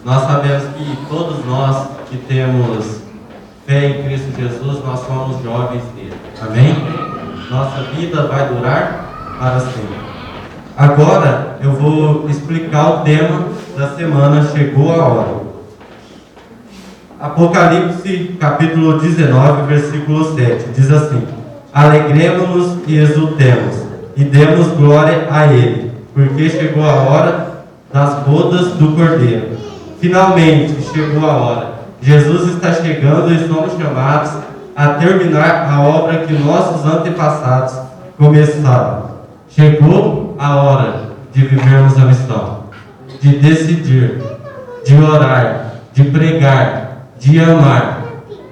Nós sabemos que todos nós que temos fé em Cristo Jesus, nós somos jovens dele. Amém? Nossa vida vai durar para sempre. Agora eu vou explicar o tema da semana, chegou a hora. Apocalipse capítulo 19, versículo 7, diz assim: Alegremos-nos e exultemos, e demos glória a Ele, porque chegou a hora das bodas do Cordeiro. Finalmente chegou a hora. Jesus está chegando e somos chamados a terminar a obra que nossos antepassados começaram. Chegou a hora de vivermos a missão, de decidir, de orar, de pregar, de amar,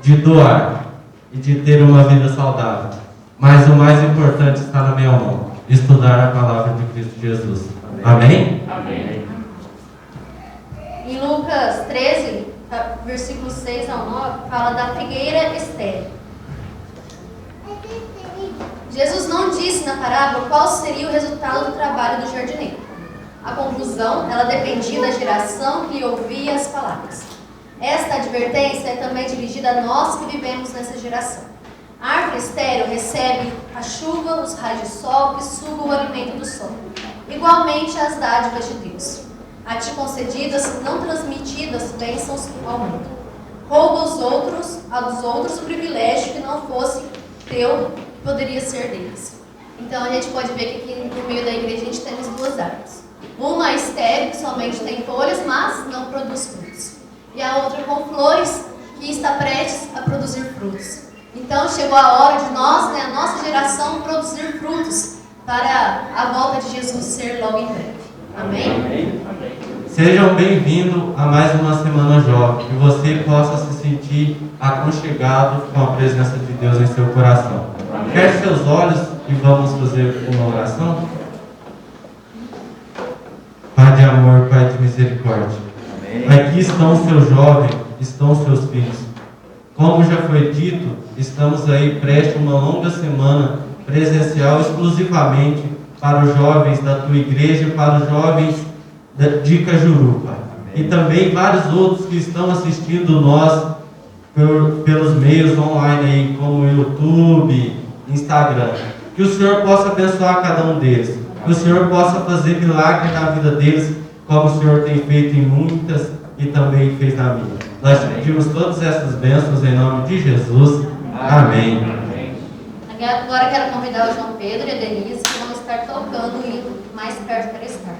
de doar e de ter uma vida saudável. Mas o mais importante está na minha mão: estudar a palavra de Cristo Jesus. Amém? Amém. Em Lucas 13, versículos 6 ao 9, fala da figueira estéril. Jesus não disse na parábola qual seria o resultado do trabalho do jardineiro. A conclusão, ela dependia da geração que ouvia as palavras. Esta advertência é também dirigida a nós que vivemos nessa geração. A árvore estéril recebe a chuva, os raios de sol que sugam o alimento do sol. Igualmente as dádivas de Deus. A ti concedidas, não transmitidas, bênçãos aumentam. Rouba aos outros o privilégio que não fosse teu, poderia ser deles. Então a gente pode ver que aqui no meio da igreja a gente temos duas árvores. Uma estéril, que somente tem folhas, mas não produz frutos. E a outra com flores, que está prestes a produzir frutos. Então chegou a hora de nós, a nossa geração, produzir frutos para a volta de Jesus ser logo em breve. Amém? Sejam bem-vindos a mais uma Semana Jovem. Que você possa se sentir aconchegado com a presença de Deus em seu coração. Feche seus olhos e vamos fazer uma oração. Pai de amor, Pai de misericórdia. Aqui estão os seus jovens, estão os seus filhos. Como já foi dito, estamos aí prestes a uma longa semana presencial exclusivamente para os jovens da tua igreja, para os jovens de Cajuru, Pai. E também vários outros que estão assistindo nós pelos meios online aí, como YouTube, Instagram. Que o Senhor possa abençoar cada um deles. Que o Senhor possa fazer milagre na vida deles, como o Senhor tem feito em muitas e também fez na minha. Nós pedimos todas essas bênçãos em nome de Jesus. Amém. Agora quero convidar o João Pedro e a Denise, que vão estar tocando o hino Mais Perto para Estar.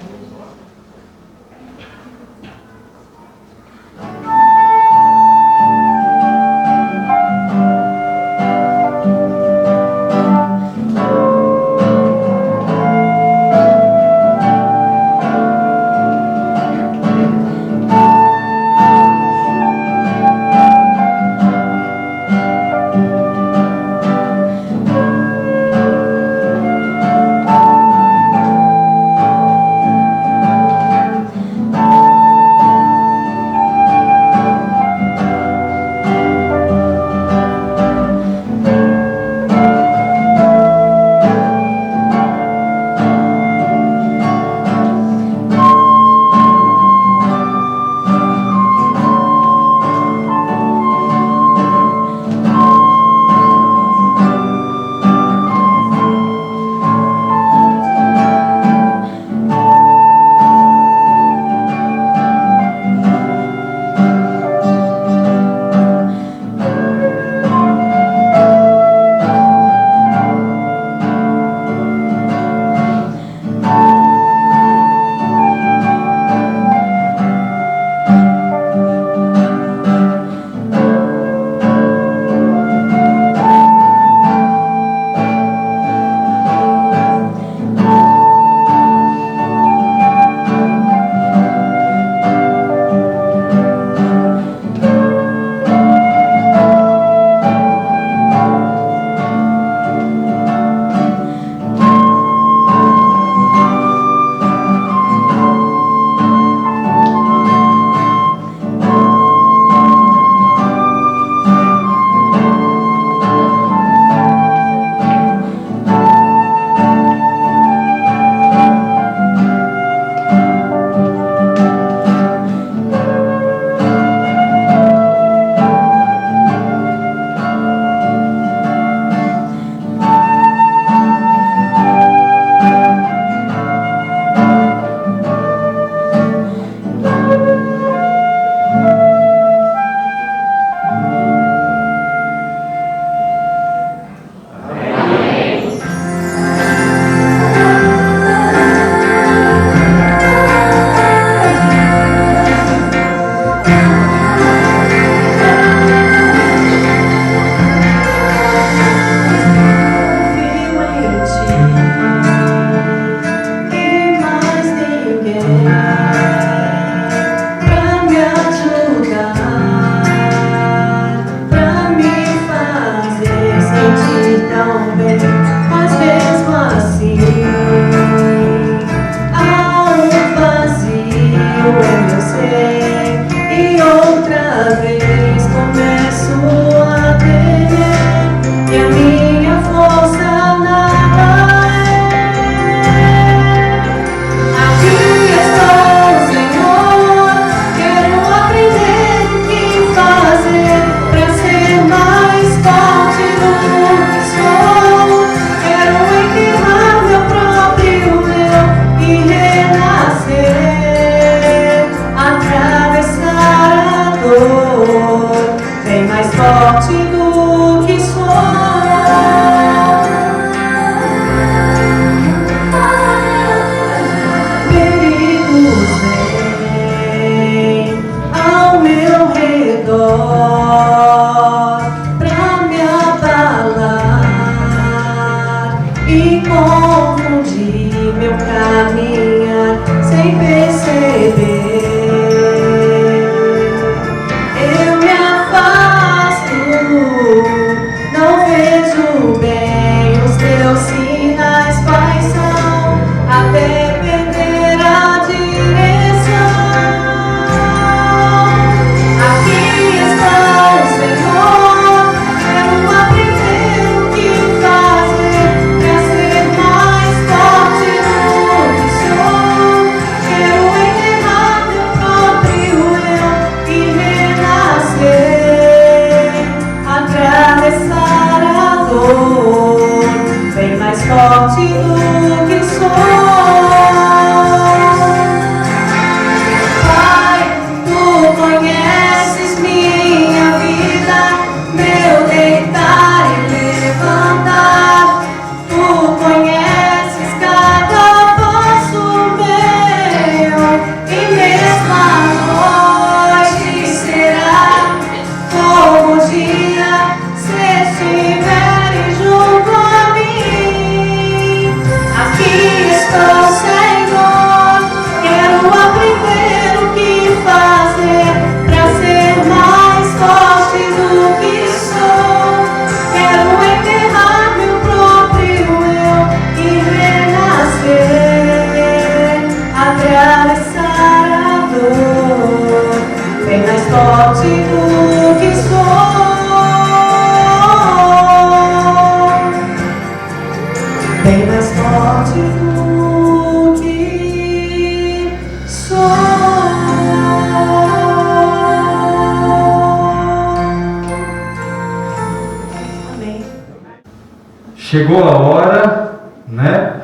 chegou a hora, né?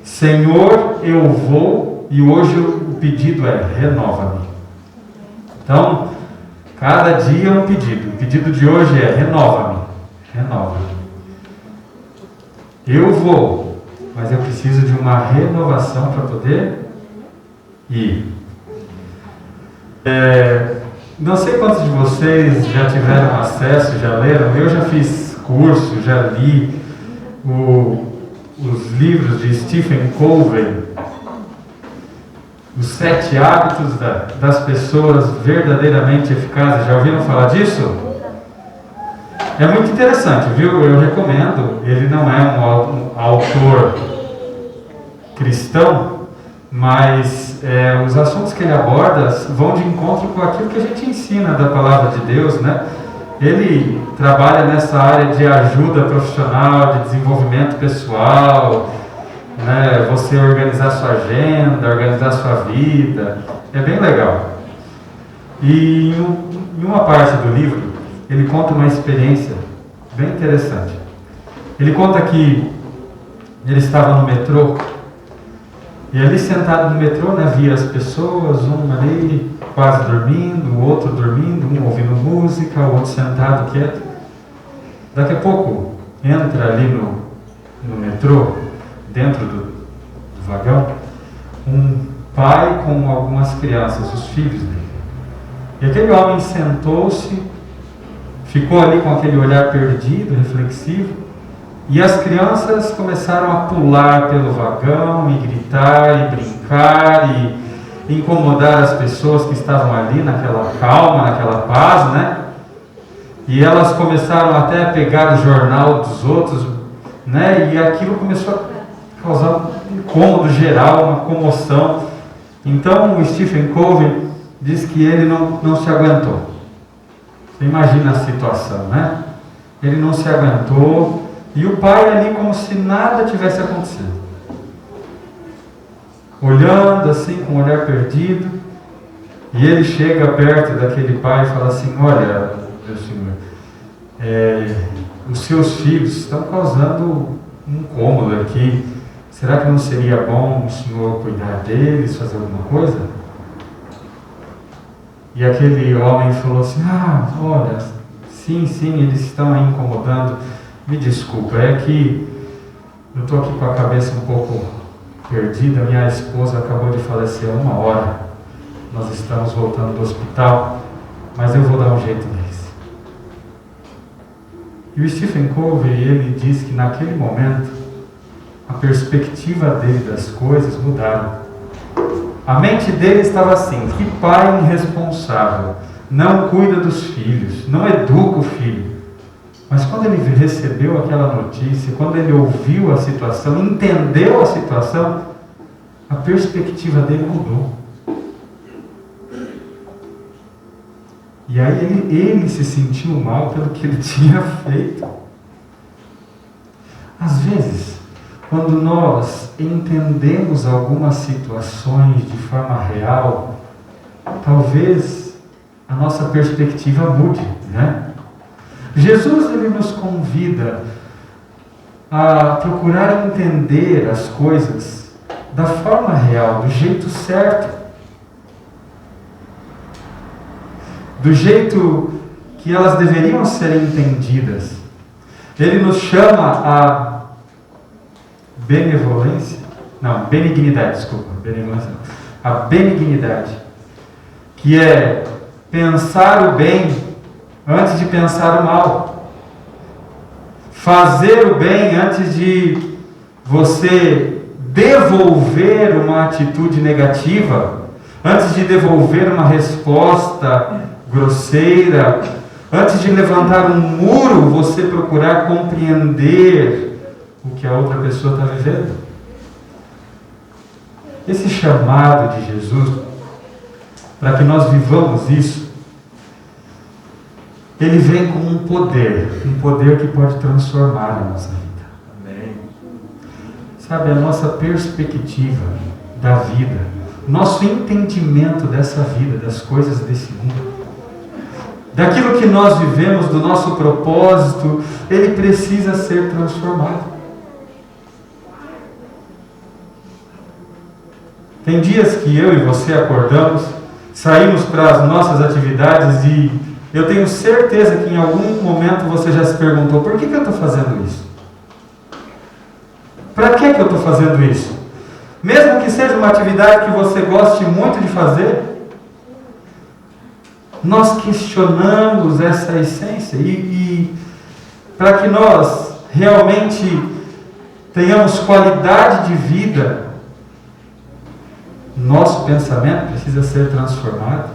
Senhor, eu vou, e hoje o pedido é: renova-me. Então, cada dia é um pedido. O pedido de hoje é: renova-me, renova-me. Eu vou, mas eu preciso de uma renovação para poder ir. Não sei quantos de vocês já tiveram acesso, já leram. Eu já fiz curso, já li os livros de Stephen Covey, Os 7 Hábitos das Pessoas Verdadeiramente Eficazes. Já ouviram falar disso? É muito interessante, viu? Eu recomendo. Ele não é um autor cristão, mas os assuntos que ele aborda vão de encontro com aquilo que a gente ensina da palavra de Deus, né? Ele trabalha nessa área de ajuda profissional, de desenvolvimento pessoal, né? Você organizar sua agenda, organizar sua vida. É bem legal. E em uma parte do livro, ele conta uma experiência bem interessante. Ele conta que ele estava no metrô, e ali sentado no metrô, né, via as pessoas, um ali quase dormindo, o outro dormindo, um ouvindo música, o outro sentado quieto. Daqui a pouco entra ali no metrô, dentro do vagão, um pai com algumas crianças, os filhos dele. E aquele homem sentou-se, ficou ali com aquele olhar perdido, reflexivo, e as crianças começaram a pular pelo vagão e gritar e brincar e incomodar as pessoas que estavam ali naquela calma, naquela paz, né? E elas começaram até a pegar o jornal dos outros, né? E aquilo começou a causar um incômodo geral, uma comoção. Então o Stephen Covey diz que ele não se aguentou. Você imagina a situação, né? Ele não se aguentou. E o pai ali como se nada tivesse acontecido. Olhando assim, com o olhar perdido. E ele chega perto daquele pai e fala assim: olha, meu senhor, os seus filhos estão causando um incômodo aqui. Será que não seria bom o senhor cuidar deles, fazer alguma coisa? E aquele homem falou assim: olha, sim, eles estão aí incomodando. Me desculpa, é que eu estou aqui com a cabeça um pouco perdida. Minha esposa acabou de falecer há 1 hora. Nós estamos voltando do hospital, mas eu vou dar um jeito neles. E o Stephen Covey, ele diz que naquele momento a perspectiva dele das coisas mudaram. A mente dele estava assim: que pai irresponsável, não cuida dos filhos, não educa o filho. Mas quando ele recebeu aquela notícia, quando ele ouviu a situação, entendeu a situação, a perspectiva dele mudou. E aí ele se sentiu mal pelo que ele tinha feito. Às vezes, quando nós entendemos algumas situações de forma real, talvez a nossa perspectiva mude, né? Jesus, ele nos convida a procurar entender as coisas da forma real, do jeito certo, do jeito que elas deveriam ser entendidas. Ele nos chama a a benignidade, que é pensar o bem antes de pensar o mal, fazer o bem antes de você devolver uma atitude negativa, antes de devolver uma resposta grosseira, antes de levantar um muro, você procurar compreender o que a outra pessoa está vivendo. Esse chamado de Jesus, para que nós vivamos isso, ele vem com um poder que pode transformar a nossa vida. Amém. Sabe, a nossa perspectiva da vida, nosso entendimento dessa vida, das coisas desse mundo, daquilo que nós vivemos, do nosso propósito, ele precisa ser transformado. Tem dias que eu e você acordamos, saímos para as nossas atividades e eu tenho certeza que em algum momento você já se perguntou: por que eu estou fazendo isso? Para que eu estou fazendo isso? Mesmo que seja uma atividade que você goste muito de fazer, nós questionamos essa essência e para que nós realmente tenhamos qualidade de vida, nosso pensamento precisa ser transformado.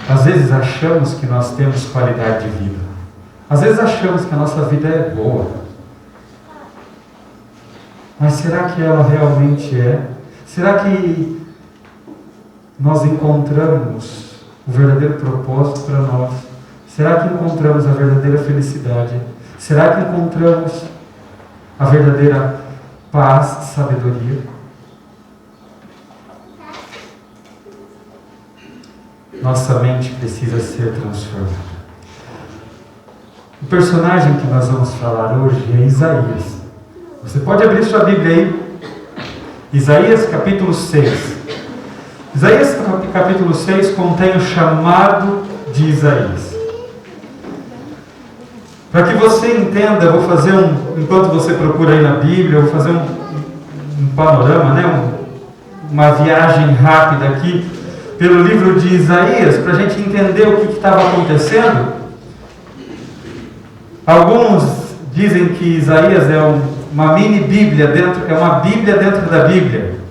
Às vezes achamos que nós temos qualidade de vida. Às vezes achamos que a nossa vida é boa. Mas será que ela realmente é? Será que nós encontramos o verdadeiro propósito para nós? Será que encontramos a verdadeira felicidade? Será que encontramos a verdadeira paz e sabedoria? Nossa mente precisa ser transformada. O personagem que nós vamos falar hoje é Isaías. Você pode abrir sua Bíblia aí. Isaías capítulo 6. Isaías capítulo 6 contém o chamado de Isaías. Para que você entenda, eu vou fazer enquanto você procura aí na Bíblia, eu vou fazer um panorama, né? Uma viagem rápida aqui pelo livro de Isaías, para a gente entender o que estava acontecendo. Alguns dizem que Isaías é uma mini Bíblia é uma Bíblia dentro da Bíblia.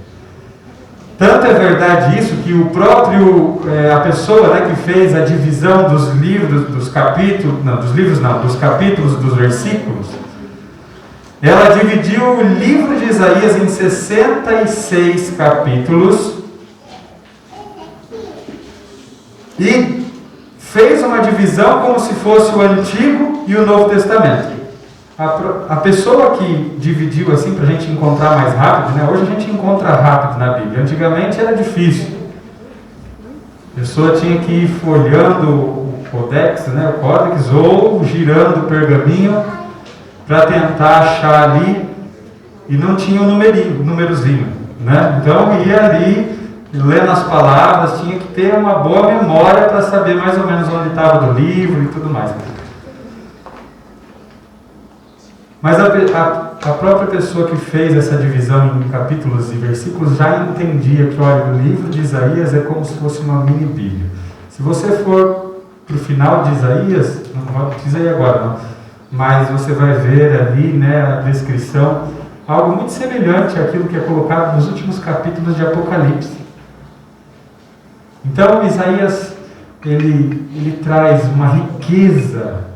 Tanto é verdade isso que o próprio a pessoa, né, que fez a divisão dos livros, dos capítulos, dos versículos, ela dividiu o livro de Isaías em 66 capítulos e fez uma divisão como se fosse o Antigo e o Novo Testamento. A pessoa que dividiu assim para a gente encontrar mais rápido, né? Hoje a gente encontra rápido na Bíblia. Antigamente era difícil. A pessoa tinha que ir folhando o Codex, né? O Códex, ou girando o pergaminho para tentar achar ali, e não tinha um númerozinho, né? Então ia ali lendo as palavras, tinha que ter uma boa memória para saber mais ou menos onde estava do livro e tudo mais. Mas a própria pessoa que fez essa divisão em capítulos e versículos já entendia que, olha, o livro de Isaías é como se fosse uma mini Bíblia. Se você for para o final de Isaías, não precisa ir agora não, mas você vai ver ali, né, a descrição, algo muito semelhante àquilo que é colocado nos últimos capítulos de Apocalipse. Então Isaías ele traz uma riqueza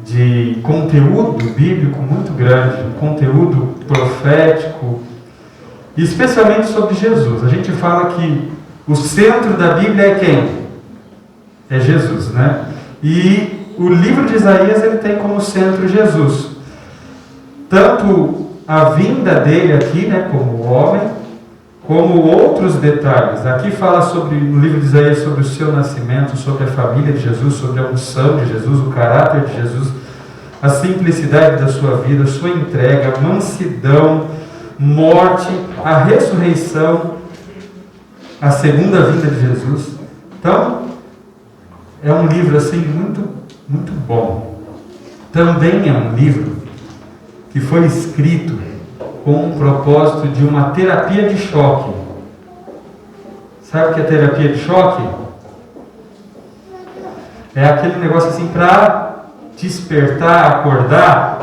de conteúdo bíblico muito grande, um conteúdo profético, especialmente sobre Jesus. A gente fala que o centro da Bíblia é quem? É Jesus, né? E o livro de Isaías ele tem como centro Jesus. Tanto a vinda dele aqui, né, como homem, como outros detalhes. Aqui fala no livro de Isaías sobre o seu nascimento, sobre a família de Jesus, sobre a unção de Jesus, o caráter de Jesus, a simplicidade da sua vida, a sua entrega, a mansidão, morte, a ressurreição, a segunda vinda de Jesus. Então, é um livro assim muito, muito bom. Também é um livro que foi escrito com o propósito de uma terapia de choque. Sabe o que é terapia de choque? É aquele negócio assim para despertar, acordar,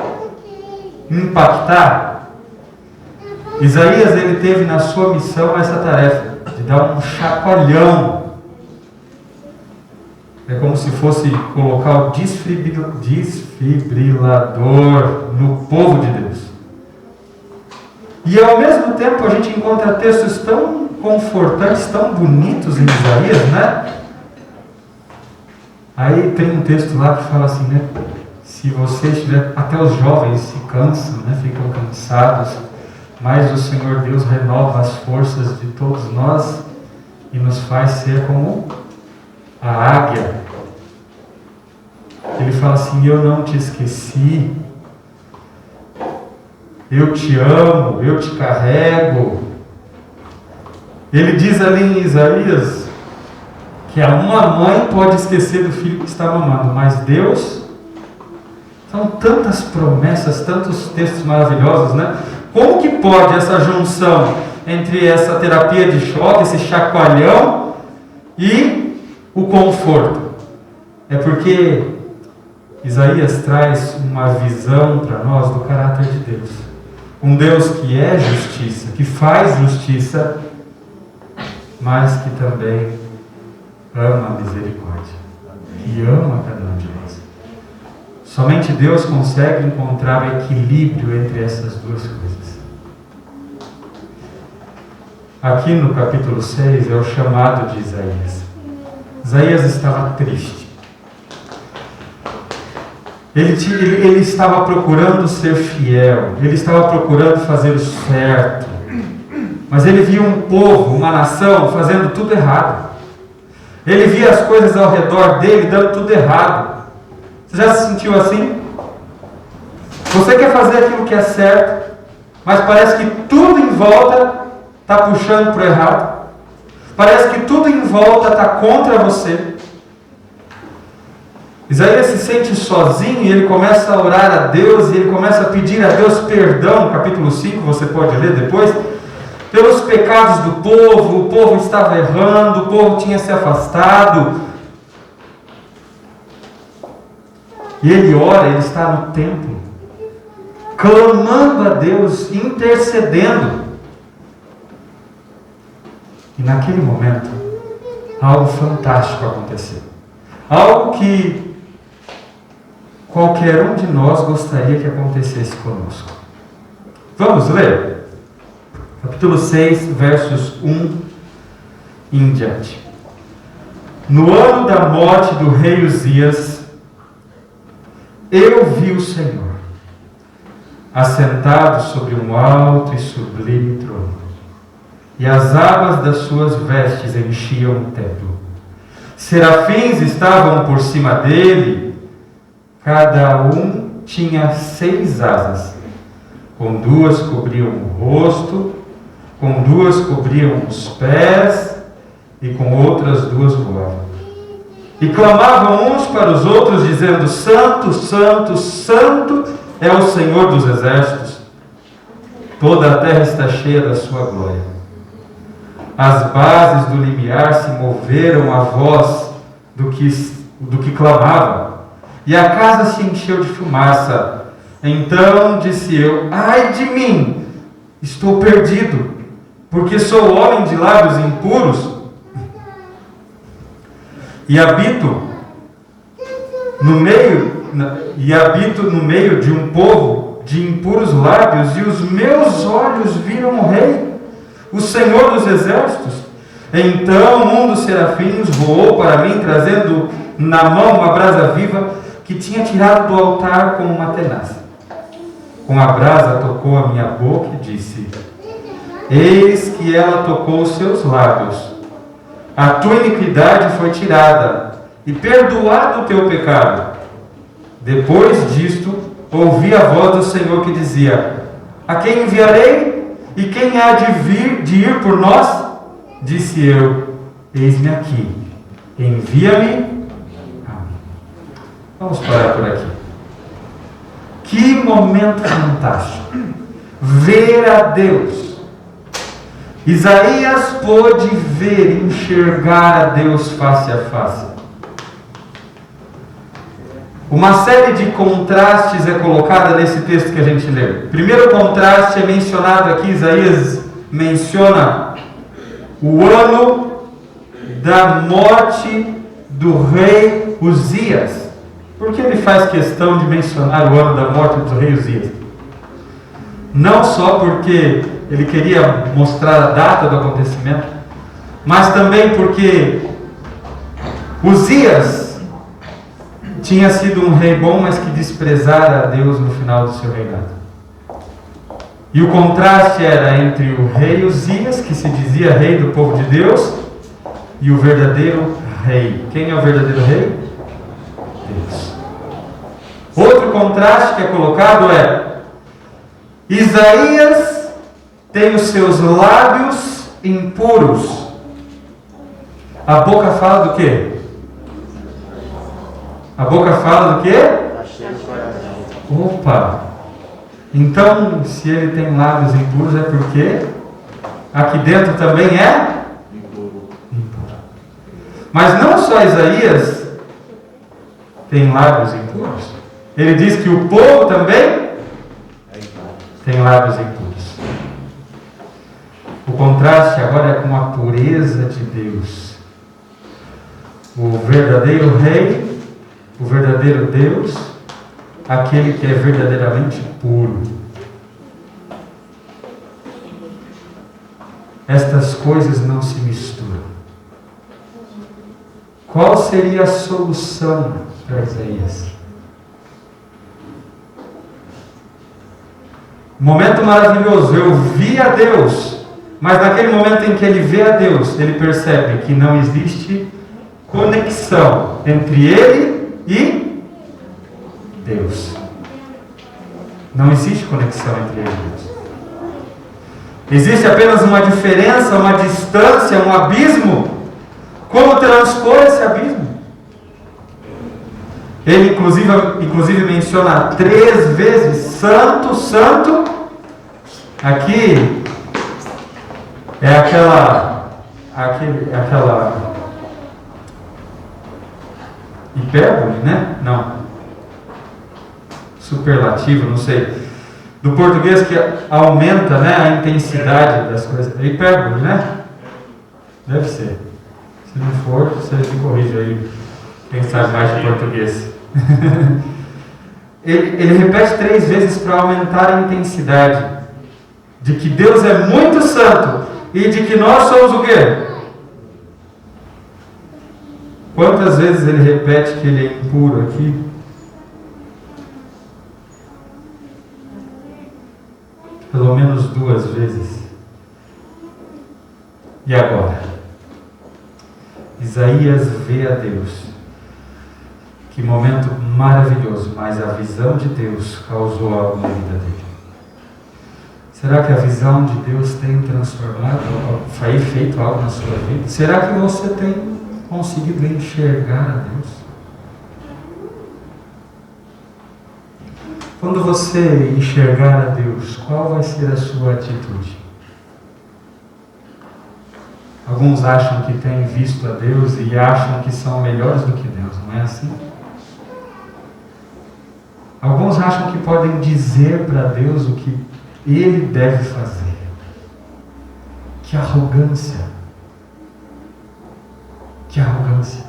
impactar. Isaías ele teve na sua missão essa tarefa de dar um chacoalhão. É como se fosse colocar o desfibrilador no povo de Deus. E ao mesmo tempo a gente encontra textos tão confortantes, tão bonitos em Isaías, né? Aí tem um texto lá que fala assim, né? Se você estiver, até os jovens se cansam, né? Ficam cansados, mas o Senhor Deus renova as forças de todos nós. e nos faz ser como a águia. Ele fala assim: eu não te esqueci, eu te amo, eu te carrego. Ele diz ali em Isaías que uma mãe pode esquecer do filho que está mamando, mas Deus... São tantas promessas, tantos textos maravilhosos, né? Como que pode essa junção entre essa terapia de choque, esse chacoalhão e o conforto? É porque Isaías traz uma visão para nós do caráter de Deus. Um Deus que é justiça, que faz justiça, mas que também ama a misericórdia, que ama cada um de nós. Somente Deus consegue encontrar o equilíbrio entre essas duas coisas. Aqui no capítulo 6 é o chamado de Isaías. Isaías estava triste. Ele estava procurando ser fiel, ele estava procurando fazer o certo, mas ele via um povo, uma nação fazendo tudo errado. Ele via as coisas ao redor dele dando tudo errado. Você já se sentiu assim? Você quer fazer aquilo que é certo, mas parece que tudo em volta está puxando para o errado. Parece que tudo em volta está contra você. Isaías se sente sozinho e ele começa a orar a Deus e ele começa a pedir a Deus perdão. No capítulo 5, você pode ler depois, pelos pecados do povo. O povo estava errando, o povo tinha se afastado. E ele ora, ele está no templo, clamando a Deus, intercedendo. E naquele momento, algo fantástico aconteceu. Algo que qualquer um de nós gostaria que acontecesse conosco. Vamos ler? Capítulo 6, versos 1 em diante. No ano da morte do rei Uzias, eu vi o Senhor, assentado sobre um alto e sublime trono, e as abas das suas vestes enchiam o templo. Serafins estavam por cima dele, cada um tinha 6 asas, com 2 cobriam o rosto, com 2 cobriam os pés, e com outras 2 voavam. E clamavam uns para os outros, dizendo: Santo, Santo, Santo é o Senhor dos exércitos. Toda a terra está cheia da sua glória. As bases do limiar se moveram à voz do que clamava, e a casa se encheu de fumaça. Então disse eu: ai de mim, estou perdido, porque sou homem de lábios impuros, e habito no meio de um povo de impuros lábios, e os meus olhos viram o Rei, o Senhor dos exércitos. Então um dos serafins voou para mim, trazendo na mão uma brasa viva que tinha tirado do altar com uma tenaz. Com a brasa tocou a minha boca e disse: eis que ela tocou os seus lábios. A tua iniquidade foi tirada, e perdoado o teu pecado. Depois disto, ouvi a voz do Senhor que dizia: a quem enviarei? E quem há de ir por nós? Disse eu: eis-me aqui, envia-me a mim. Vamos parar por aqui. Que momento fantástico! Ver a Deus. Isaías pôde ver, enxergar a Deus face a face. Uma série de contrastes é colocada nesse texto que a gente leu. O primeiro contraste é mencionado aqui. Isaías menciona o ano da morte do rei Uzias. Por que ele faz questão de mencionar o ano da morte do rei Uzias? Não só porque ele queria mostrar a data do acontecimento, mas também porque Uzias tinha sido um rei bom, mas que desprezara a Deus no final do seu reinado. E o contraste era entre o rei Uzias, que se dizia rei do povo de Deus, e o verdadeiro rei. Quem é o verdadeiro rei? Deus. Outro contraste que é colocado é: Isaías tem os seus lábios impuros. A boca fala do quê? A boca fala do quê? Opa! Então, se ele tem lábios impuros, é porque aqui dentro também é impuro. Mas não só Isaías tem lábios impuros. Ele diz que o povo também tem lábios impuros. O contraste agora é com a pureza de Deus. O verdadeiro rei, o verdadeiro Deus, aquele que é verdadeiramente puro. Estas coisas não se misturam. Qual seria a solução para Isaías? Momento maravilhoso, eu vi a Deus, mas naquele momento em que ele vê a Deus, ele percebe que não existe conexão entre ele e Deus. Não existe conexão entre ele e Deus. Existe apenas uma diferença, uma distância, um abismo. Como transpor esse abismo? Ele inclusive menciona 3 vezes santo, santo. Aqui é aquela hipérbole, né? Não. Superlativo, não sei. Do português que aumenta, né, a intensidade das coisas. É hipérbole, né? Deve ser. Se não for, você me corrige aí. Quem sabe mais de português. ele repete 3 vezes para aumentar a intensidade de que Deus é muito santo e de que nós somos o quê? Quantas vezes ele repete que ele é impuro aqui? Pelo menos 2 vezes. E agora? Isaías vê a Deus. Que momento maravilhoso, mas a visão de Deus causou algo na vida dele. Será que a visão de Deus tem transformado, feito algo na sua vida? Será que você tem conseguido enxergar a Deus? Quando você enxergar a Deus, qual vai ser a sua atitude? Alguns acham que têm visto a Deus e acham que são melhores do que Deus, não é assim? Alguns acham que podem dizer para Deus o que Ele deve fazer. Que arrogância! Que arrogância!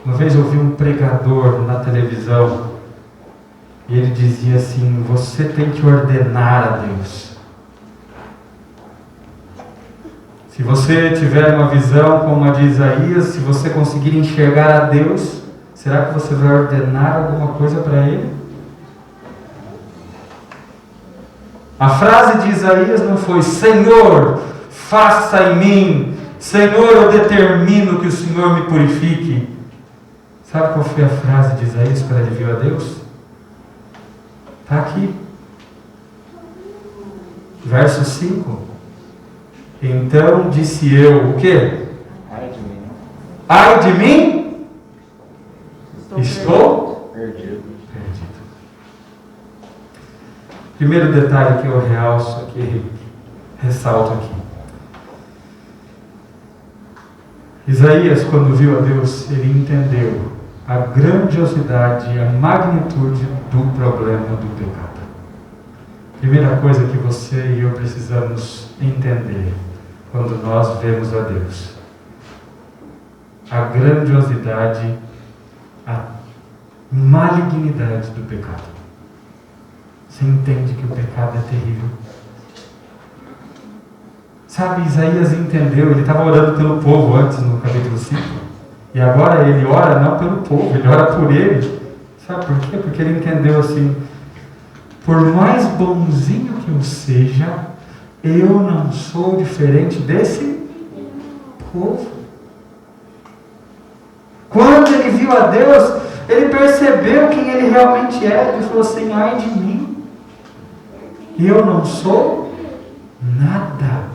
Uma vez eu ouvi um pregador na televisão e ele dizia assim: você tem que ordenar a Deus. Se você tiver uma visão como a de Isaías, se você conseguir enxergar a Deus, será que você vai ordenar alguma coisa para Ele? A frase de Isaías não foi: Senhor, faça em mim. Senhor, eu determino que o Senhor me purifique. Sabe qual foi a frase de Isaías quando ele viu a Deus? Está aqui. Verso 5. Então disse eu, o quê? Ai de mim. Ai de mim? Estou Perdido. Primeiro detalhe que eu realço aqui, ressalto aqui. Isaías, quando viu a Deus, ele entendeu a grandiosidade e a magnitude do problema do pecado. Primeira coisa que você e eu precisamos entender quando nós vemos a Deus: a grandiosidade, a malignidade do pecado. Você entende que o pecado é terrível? Sabe, Isaías entendeu, ele estava orando pelo povo antes no capítulo 5. E agora ele ora não pelo povo, ele ora por ele. Sabe por quê? Porque ele entendeu assim: por mais bonzinho que eu seja, eu não sou diferente desse povo. Quando ele viu a Deus, ele percebeu quem ele realmente era. Ele falou assim: ai de mim, eu não sou nada.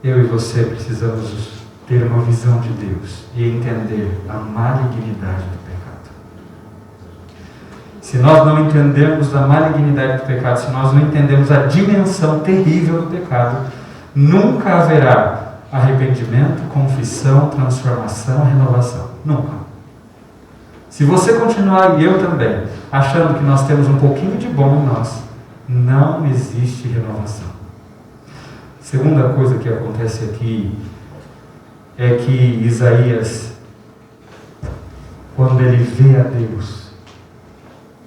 Eu e você precisamos ter uma visão de Deus e entender a malignidade do pecado. Se nós não entendemos a malignidade do pecado, se nós não entendemos a dimensão terrível do pecado, nunca haverá arrependimento, confissão, transformação, renovação. Nunca. Se você continuar, e eu também, achando que nós temos um pouquinho de bom em nós, não existe renovação. Segunda coisa que acontece aqui é que Isaías, quando ele vê a Deus,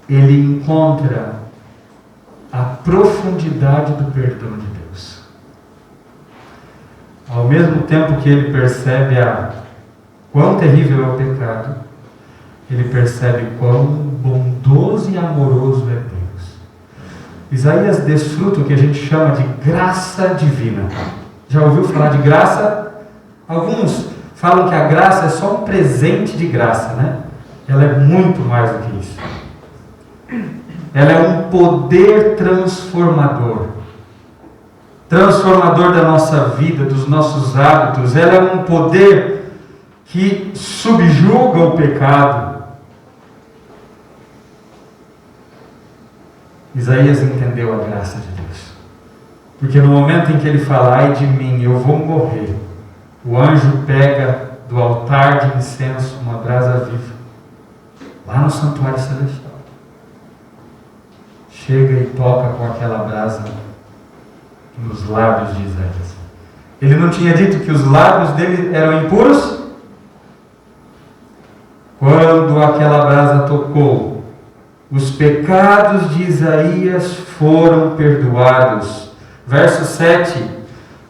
ele encontra a profundidade do perdão de Deus. Ao mesmo tempo que ele percebe quão terrível é o pecado, ele percebe quão bondoso e amoroso é Deus. Isaías desfruta o que a gente chama de graça divina. Já ouviu falar de graça? Alguns falam que a graça é só um presente de graça, né? Ela é muito mais do que isso. Ela é um poder transformador. Transformador da nossa vida, dos nossos hábitos. Ela é um poder que subjuga o pecado. Isaías entendeu a graça de Deus. Porque no momento em que ele fala: ai de mim, eu vou morrer, o anjo pega do altar de incenso uma brasa viva, lá no santuário celestial. Chega e toca com aquela brasa nos lábios de Isaías. Ele não tinha dito que os lábios dele eram impuros? Quando aquela brasa tocou, os pecados de Isaías foram perdoados. Verso 7.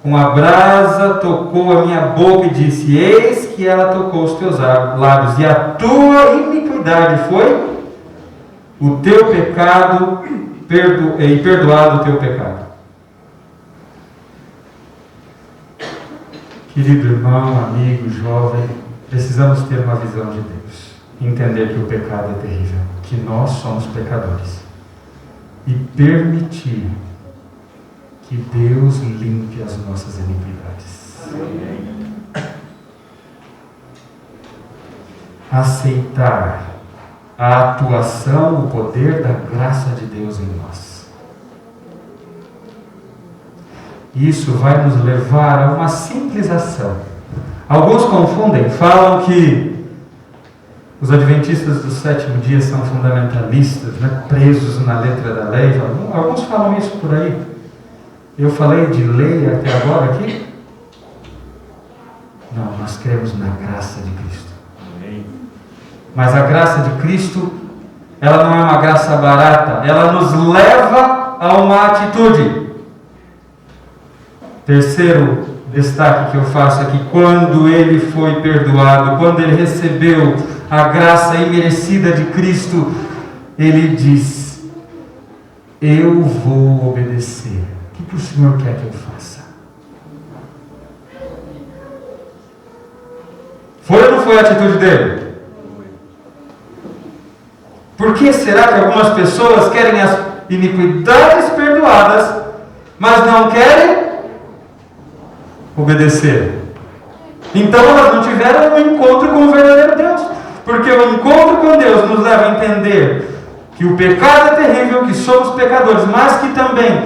Com a brasa tocou a minha boca e disse: eis que ela tocou os teus lábios, e a tua iniquidade foi o teu pecado, e perdoado o teu pecado. Querido irmão, amigo, jovem, precisamos ter uma visão de Deus. Entender que o pecado é terrível, que nós somos pecadores, e permitir que Deus limpe as nossas iniquidades. Aceitar a atuação, o poder da graça de Deus em nós. Isso vai nos levar a uma simples ação. Alguns confundem, falam que os adventistas do sétimo dia são fundamentalistas, né, presos na letra da lei. Alguns falam isso por aí. Eu falei de lei até agora aqui? Não, nós cremos na graça de Cristo. Mas a graça de Cristo, ela não é uma graça barata, ela nos leva a uma atitude. Terceiro destaque que eu faço aqui: quando ele foi perdoado, quando ele recebeu a graça imerecida de Cristo, ele diz: eu vou obedecer. O que o Senhor quer que eu faça? Foi ou não foi a atitude dele? Por que será que algumas pessoas querem as iniquidades perdoadas, mas não querem obedecer? Então elas não tiveram um encontro com o verdadeiro Deus. Porque o encontro com Deus nos leva a entender que o pecado é terrível, que somos pecadores, mas que também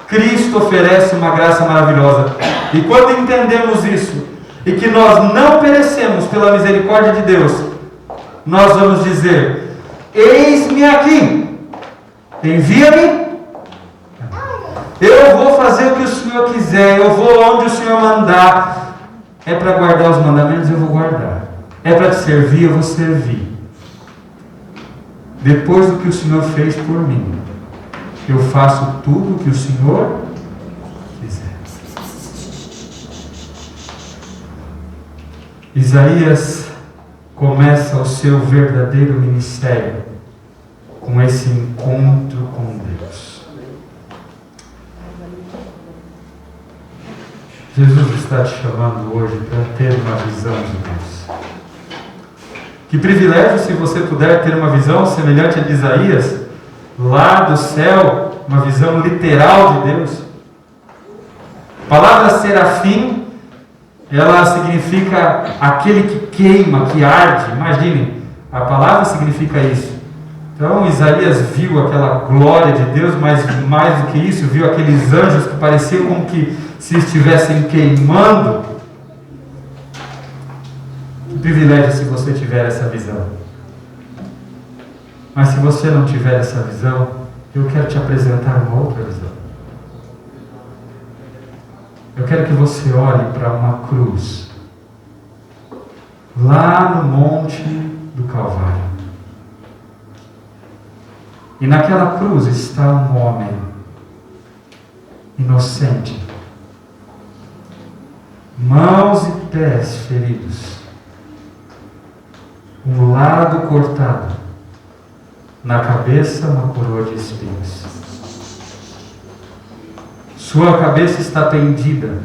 Cristo oferece uma graça maravilhosa. E quando entendemos isso, e que nós não perecemos pela misericórdia de Deus, nós vamos dizer: eis-me aqui, envia-me, eu vou fazer o que o Senhor quiser, eu vou onde o Senhor mandar. É para guardar os mandamentos, eu vou guardar. É para te servir, eu vou servir. Depois do que o Senhor fez por mim, eu faço tudo o que o Senhor quiser. Isaías começa o seu verdadeiro ministério com esse encontro com Deus. Jesus está te chamando hoje para ter uma visão de Deus. Que privilégio se você puder ter uma visão semelhante a de Isaías, lá do céu, uma visão literal de Deus. A palavra serafim, ela significa aquele que queima, que arde. Imagine, a palavra significa isso. Então Isaías viu aquela glória de Deus, mas mais do que isso, viu aqueles anjos que pareciam como que se estivessem queimando. Que privilégio se você tiver essa visão. Mas se você não tiver essa visão, eu quero te apresentar uma outra visão. Eu quero que você olhe para uma cruz, lá no Monte do Calvário. E naquela cruz está um homem inocente, mãos e pés feridos, um lado cortado, na cabeça uma coroa de espinhos. Sua cabeça está pendida.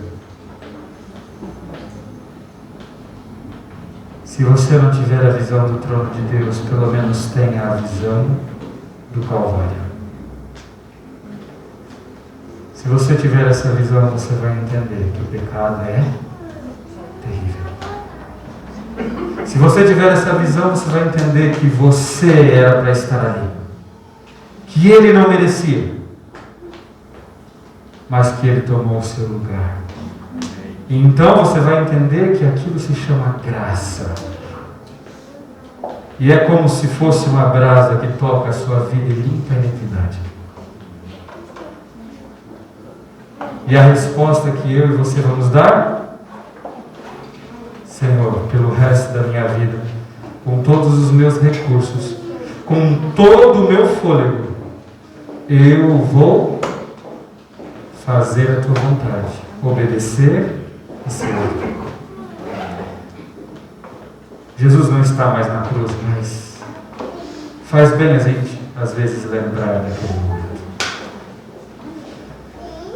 Se você não tiver a visão do trono de Deus, pelo menos tenha a visão do Calvário. Se você tiver essa visão, você vai entender que o pecado é terrível. Se você tiver essa visão, você vai entender que você era para estar ali, que ele não merecia, mas que ele tomou o seu lugar. E então você vai entender que aquilo se chama graça. E é como se fosse uma brasa que toca a sua vida e limpa a iniquidade. E a resposta que eu e você vamos dar: Senhor, pelo resto da minha vida, com todos os meus recursos, com todo o meu fôlego, eu vou fazer a tua vontade, obedecer e servir. Jesus não está mais na cruz, mas faz bem a gente, às vezes, lembrar daquele momento.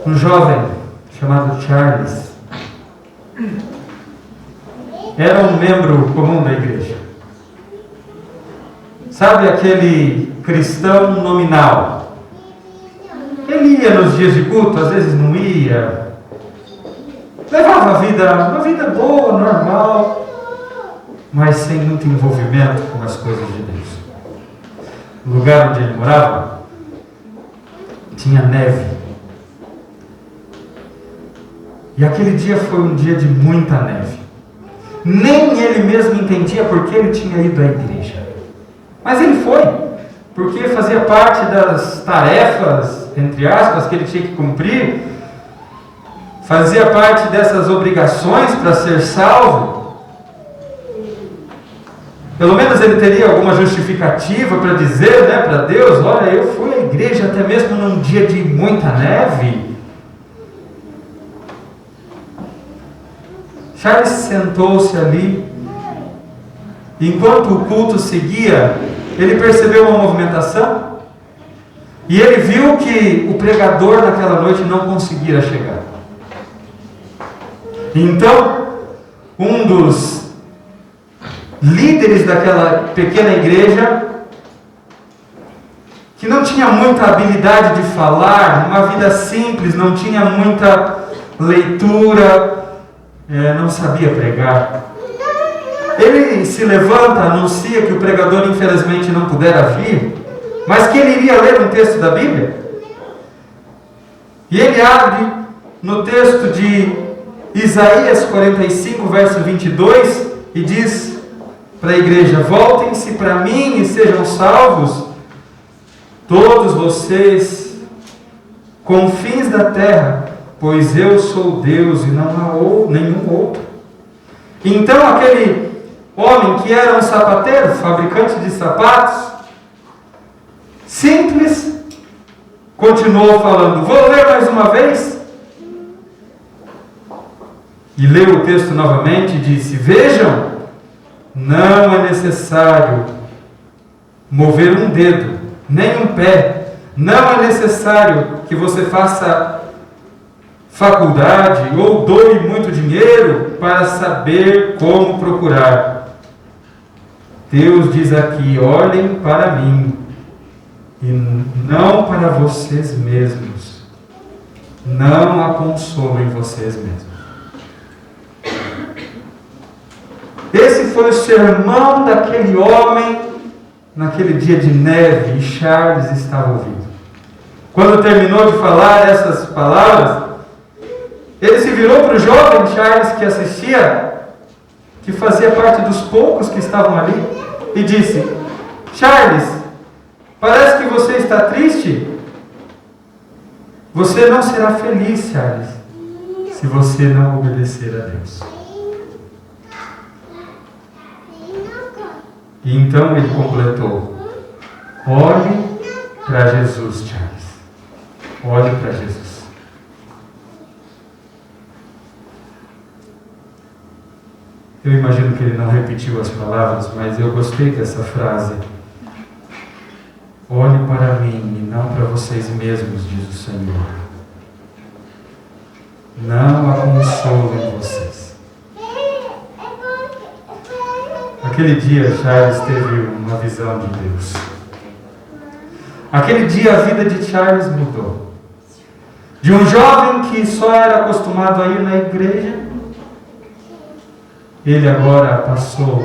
Um jovem chamado Charles era um membro comum da igreja. Sabe aquele cristão nominal? Ele ia nos dias de culto, às vezes não ia. Levava uma vida boa, normal, mas sem muito envolvimento com as coisas de Deus. No lugar onde ele morava, tinha neve. E aquele dia foi um dia de muita neve. Nem ele mesmo entendia por que ele tinha ido à igreja. Mas ele foi, porque fazia parte das tarefas, entre aspas, que ele tinha que cumprir. Fazia parte dessas obrigações para ser salvo. Pelo menos ele teria alguma justificativa para dizer, para Deus: olha, eu fui à igreja até mesmo num dia de muita neve. Charles sentou-se ali. Enquanto o culto seguia, ele percebeu uma movimentação e ele viu que o pregador naquela noite não conseguira chegar. Então, um dos líderes daquela pequena igreja, que não tinha muita habilidade de falar, uma vida simples, não tinha muita leitura, não sabia pregar. Ele se levanta, anuncia que o pregador infelizmente não pudera vir, mas que ele iria ler um texto da Bíblia. E ele abre no texto de Isaías 45, verso 22, e diz para a igreja: voltem-se para mim e sejam salvos, todos vocês, confins da terra, pois eu sou Deus e não há nenhum outro. Então aquele homem que era um sapateiro, fabricante de sapatos, simples, continuou falando. Vou ler mais uma vez. E leu o texto novamente e disse: vejam, não é necessário mover um dedo, nem um pé. Não é necessário que você faça faculdade ou doe muito dinheiro para saber como procurar. Deus diz aqui: olhem para mim e não para vocês mesmos. Não a consolem vocês mesmos. Esse foi o sermão daquele homem naquele dia de neve, e Charles estava ouvindo. Quando terminou de falar essas palavras, ele se virou para o jovem Charles que assistia, que fazia parte dos poucos que estavam ali, e disse: Charles, parece que você está triste. Você não será feliz, Charles, se você não obedecer a Deus. E então ele completou: olhe para Jesus, Charles. Olhe para Jesus. Eu imagino que ele não repetiu as palavras, mas eu gostei dessa frase. Olhe para mim e não para vocês mesmos, diz o Senhor. Não a consolem vocês. Aquele dia, Charles teve uma visão de Deus. Aquele dia, a vida de Charles mudou. De um jovem que só era acostumado a ir na igreja, ele agora passou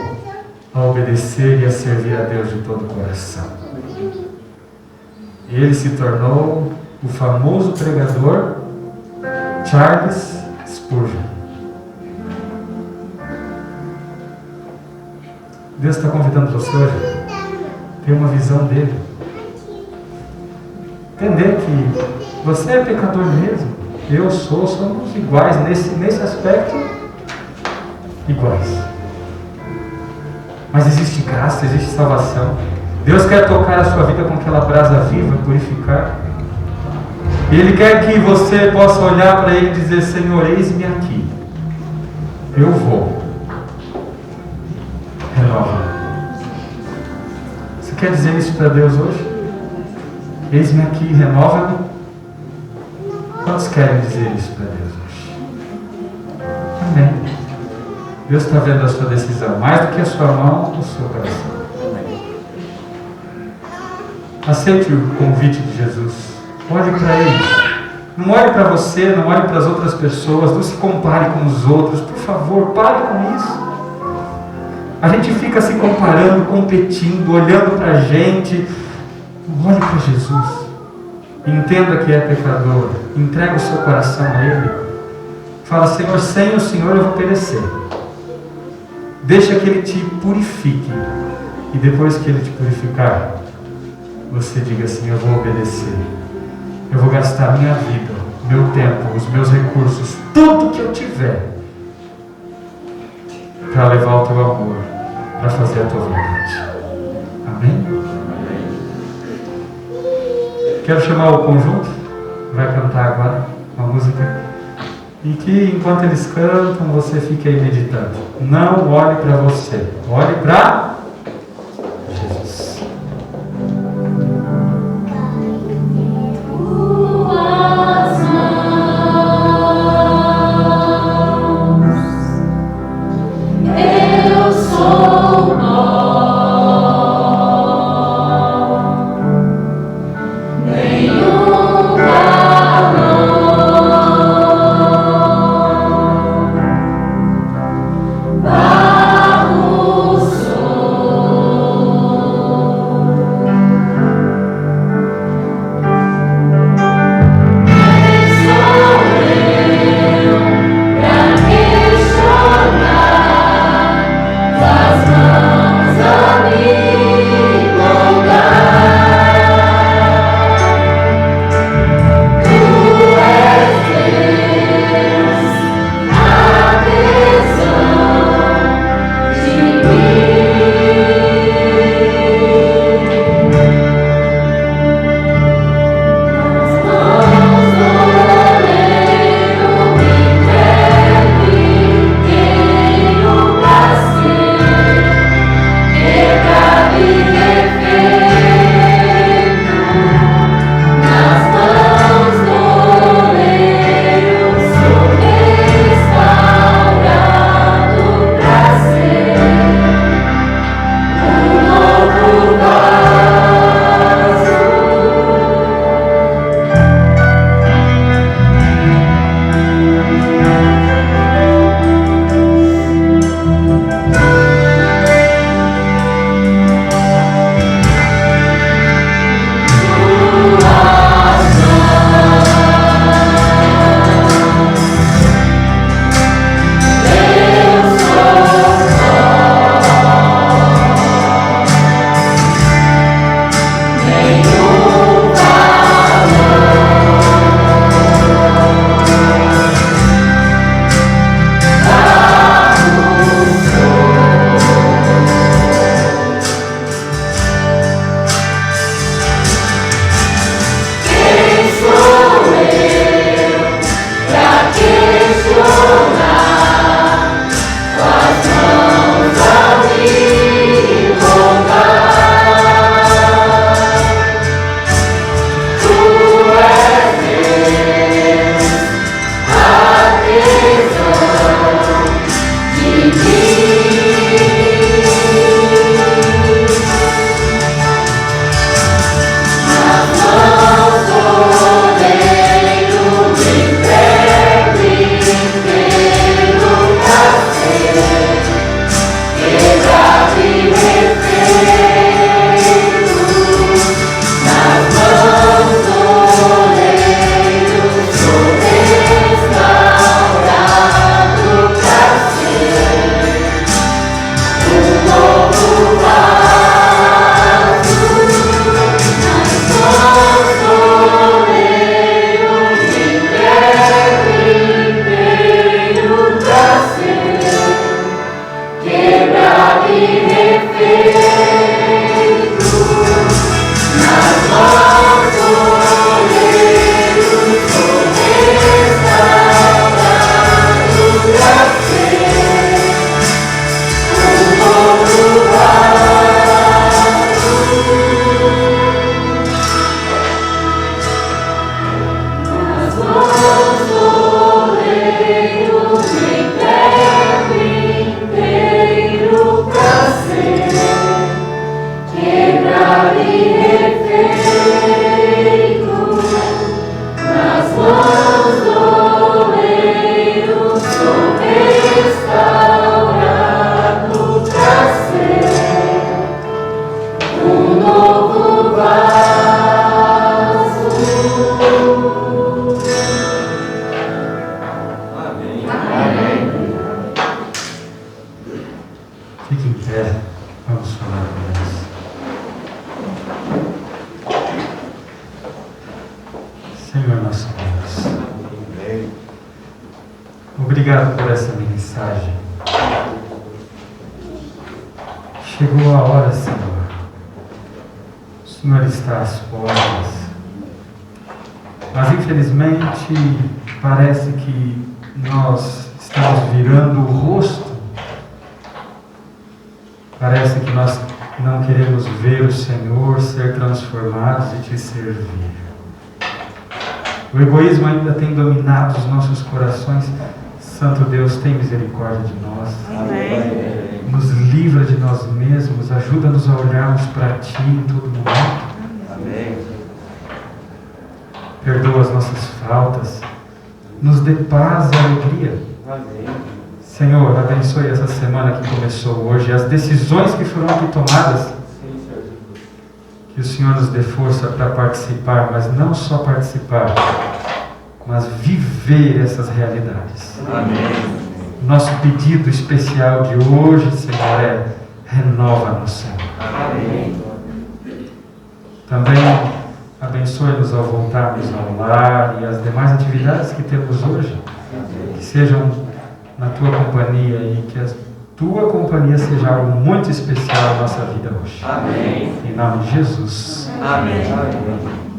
a obedecer e a servir a Deus de todo o coração. Ele se tornou o famoso pregador Charles Spurgeon. Deus está convidando você hoje a ter uma visão dele. Entender que você é pecador mesmo. Eu sou, somos iguais nesse aspecto, iguais. Mas existe graça, existe salvação. Deus quer tocar a sua vida com aquela brasa viva, purificar. E Ele quer que você possa olhar para Ele e dizer: Senhor, eis-me aqui. Eu vou. Renova. Você quer dizer isso para Deus hoje? Eis-me aqui, renova-me. Quantos querem dizer isso para Deus hoje? Amém. Deus está vendo a sua decisão, mais do que a sua mão, o seu coração. Aceite o convite de Jesus. Olhe para Ele. Não olhe para você, não olhe para as outras pessoas, não se compare com os outros. Por favor, pare com isso. A gente fica se comparando, competindo, olhando para a gente. Olhe para Jesus. Entenda que é pecador. Entrega o seu coração a Ele. Fala: Senhor, sem o Senhor eu vou perecer. Deixa que Ele te purifique. E depois que Ele te purificar, você diga assim: eu vou obedecer. Eu vou gastar a minha vida, meu tempo, os meus recursos, tudo que eu tiver, para levar o teu amor, para fazer a tua vontade. Amém? Quero chamar o conjunto, vai cantar agora uma música, e que enquanto eles cantam, você fique aí meditando. Não olhe para você, olhe para Jesus. Barro sou. Obrigado por essa mensagem. Chegou a hora, Senhor. O Senhor está às portas. Mas, infelizmente, parece que nós estamos virando o rosto. Parece que nós não queremos ver o Senhor ser transformado e te servir. O egoísmo ainda tem dominado os nossos corações. Santo Deus, tem misericórdia de nós. Amém. Nos livra de nós mesmos. Ajuda-nos a olharmos para Ti em todo momento. Amém. Perdoa as nossas faltas. Nos dê paz e alegria. Amém. Senhor, abençoe essa semana que começou hoje, as decisões que foram aqui tomadas. Sim, Senhor Jesus. Que o Senhor nos dê força para participar, mas não só participar, mas viver essas realidades. Amém. Nosso pedido especial de hoje, Senhor, é: renova-nos, Senhor. Amém. Também abençoe-nos ao voltarmos ao lar e as demais atividades que temos hoje, que sejam na Tua companhia e que a Tua companhia seja algo muito especial na nossa vida hoje. Amém. Em nome de Jesus. Amém.